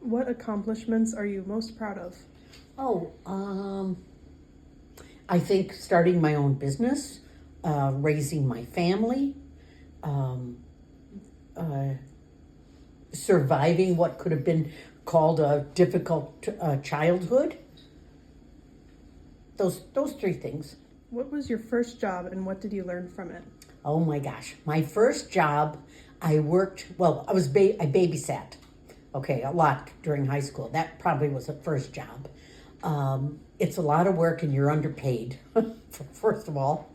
What accomplishments are you most proud of? Oh, I think starting my own business, raising my family, um, uh, surviving what could have been called a difficult childhood. Those three things. What was your first job and what did you learn from it? Oh my gosh, my first job, I worked. Well, I babysat. Okay, a lot during high school. That probably was the first job. It's a lot of work and you're underpaid, first of all.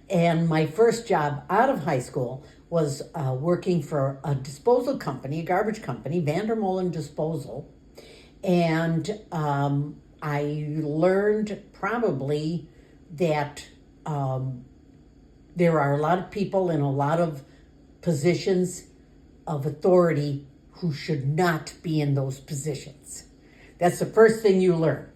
And my first job out of high school was working for a disposal company, a garbage company, Vandermolen Disposal. And I learned probably that there are a lot of people in a lot of positions of authority who should not be in those positions. That's the first thing you learn.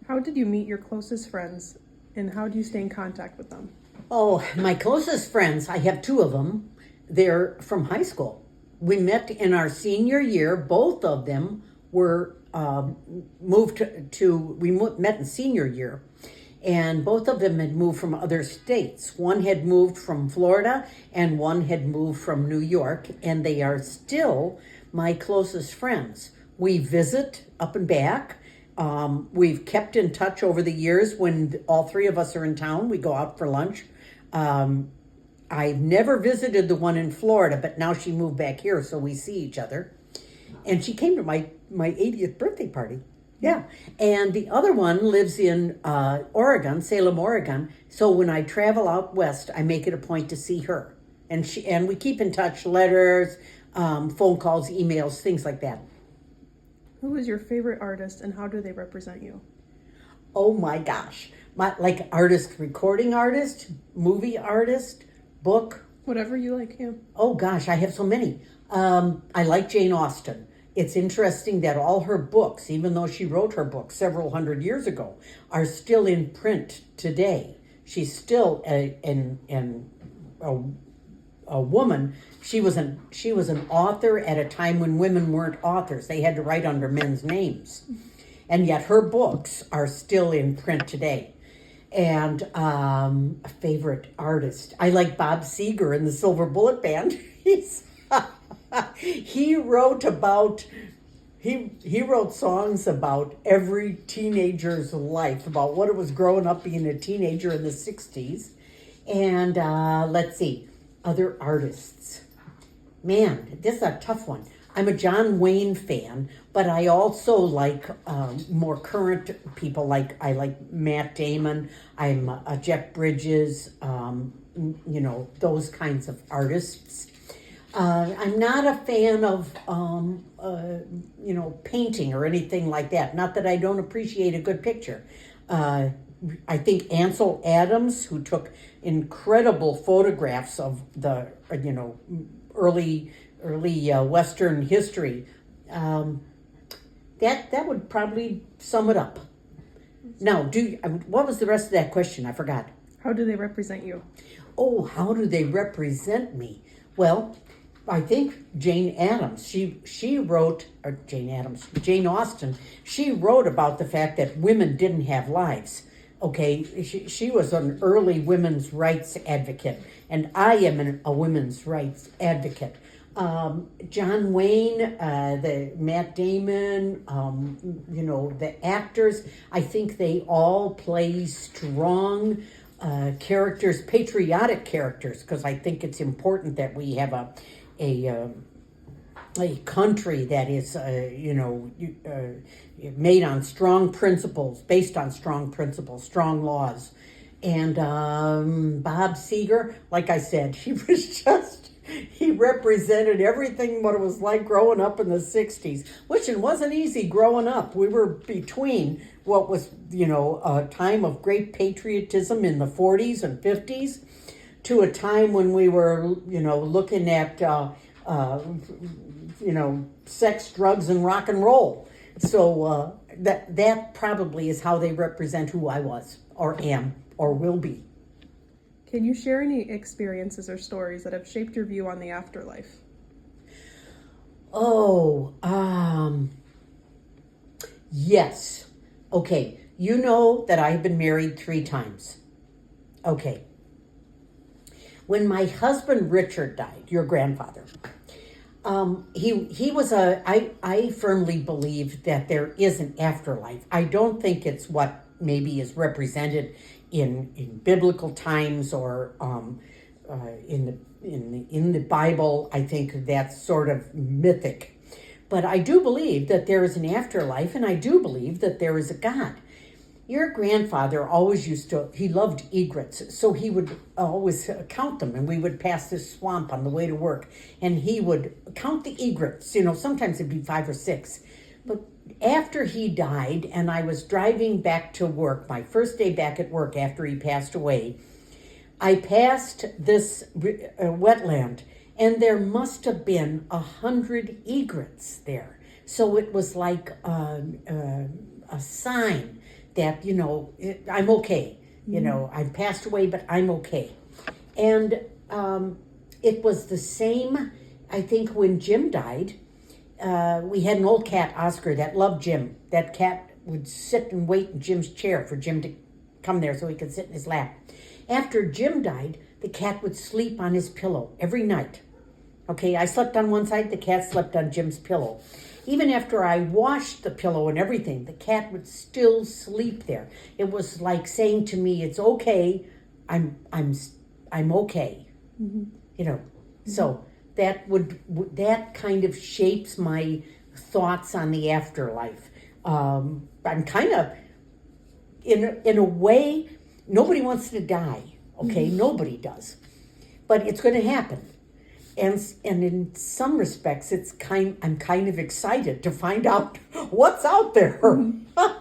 How did you meet your closest friends and how do you stay in contact with them? Oh, my closest friends, I have two of them. They're from high school. We met in our senior year. Both of them were met in senior year. And both of them had moved from other states. One had moved from Florida and one had moved from New York. And they are still my closest friends. We visit up and back. We've kept in touch over the years. When all three of us are in town, we go out for lunch. I've never visited the one in Florida, but now she moved back here, so we see each other. And she came to my 80th birthday party. Yeah. And the other one lives in Oregon, Salem, Oregon. So when I travel out west, I make it a point to see her. And we keep in touch, letters, phone calls, emails, things like that. Who is your favorite artist and how do they represent you? Oh my gosh. Like artist, recording artist, movie artist, book. Whatever you like, yeah. Oh gosh, I have so many. I like Jane Austen. It's interesting that all her books, even though she wrote her books several hundred years ago, are still in print today. She's still a woman. She was an author at a time when women weren't authors. They had to write under men's names. And yet her books are still in print today. And a favorite artist. I like Bob Seger in the Silver Bullet Band. He wrote songs about every teenager's life, about what it was growing up being a teenager in the 60s. And let's see, other artists. Man, this is a tough one. I'm a John Wayne fan, but I also like more current people. I like Matt Damon. I'm Jeff Bridges. Those kinds of artists. I'm not a fan of painting or anything like that. Not that I don't appreciate a good picture. I think Ansel Adams, who took incredible photographs of the early Western history, that would probably sum it up. Now, what was the rest of that question? I forgot. How do they represent you? Oh, how do they represent me? Well, I think Jane Austen, she wrote about the fact that women didn't have lives. Okay, she was an early women's rights advocate, and I am a women's rights advocate. John Wayne, the Matt Damon, the actors, I think they all play strong characters, patriotic characters, because I think it's important that we have a country that is, made on strong principles, based on strong principles, strong laws. And Bob Seger, like I said, he represented everything what it was like growing up in the 60s, which it wasn't easy growing up. We were between what was, a time of great patriotism in the 40s and 50s to a time when we were, looking at, sex, drugs, and rock and roll. So that probably is how they represent who I was or am or will be. Can you share any experiences or stories that have shaped your view on the afterlife? Oh, Yes. Okay. You know that I've been married 3 times. Okay. When my husband Richard died, your grandfather, he was I firmly believe that there is an afterlife. I don't think it's what maybe is represented in biblical times or in the Bible. I think that's sort of mythic. But I do believe that there is an afterlife, and I do believe that there is a God. Your grandfather always he loved egrets, so he would always count them, and we would pass this swamp on the way to work, and he would count the egrets. Sometimes it'd be 5 or 6. But after he died, and I was driving back to work, my first day back at work after he passed away, I passed this wetland, and there must have been 100 egrets there. So it was like a sign that, I'm okay. I've passed away, but I'm okay. And it was the same, I think, when Jim died. We had an old cat, Oscar, that loved Jim. That cat would sit and wait in Jim's chair for Jim to come there so he could sit in his lap. After Jim died, the cat would sleep on his pillow every night. Okay, I slept on one side, the cat slept on Jim's pillow. Even after I washed the pillow and everything, the cat would still sleep there. It was like saying to me, "It's okay. I'm okay." Mm-hmm. So that kind of shapes my thoughts on the afterlife. I'm kind of in a way, nobody wants to die. Okay, mm-hmm. Nobody does, but it's going to happen. And in some respects, I'm kind of excited to find out what's out there. Mm-hmm.